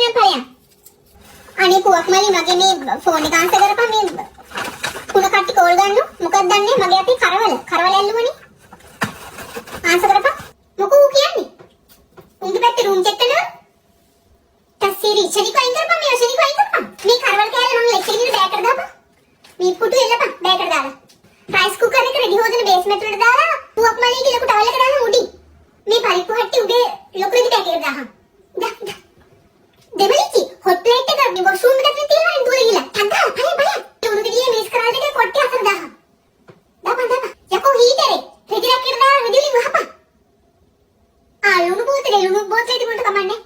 නම් ඵලයන්. අනේ පුවක් මලි මගේ මේ ෆෝන් එක ආන්සර් කරපන් මේ කුණ කට්ටි කෝල් ගන්නු. මොකක්ද දන්නේ මගේ අතේ කරවල ඇල්ලුවනේ. ආන්සර් කරපන්. මොකෝ කියන්නේ? උන්ගේ පැත්තේ රූම් චෙක් කරනවා. තස්සිරි ශනික අයින් කරපන් මේ ශනික අයින් කරපන්. මේ කරවල කෑල්ල මම ලෙක්චර් එකේ බෑග් එකට දාපන්. මේ පුටු එල්ලපන් බෑග් එකට දාලා. රයිස් කුකර් එක රෙඩි හොදන බේස්මන්ට් වලට දාලා පුවක් මලියගේ ලොකු ටවල් එක දාන්න උඩින්. මේ පරිප්පු හට්ටි උඩේ ලොකු රෙදි බෑග් එකට දාහන්. දා දෙමලිච්චි හොට් ප්ලේට් එක මේ වොෂ්රූම් එකේ තියලා ඉඳුල ගිහලා. ටග්ගා පලේ උණු ගෙඩියේ මේස් කරාල් දෙකේ කොට්ටේ අතර දාහන්. දාපන්. යකෝ හීටරේ රෙදි රැක්කේට දාලා රෙදි වලින් වහපන්. ලුණු බෝතලේ තිබුණට කමන්නේ.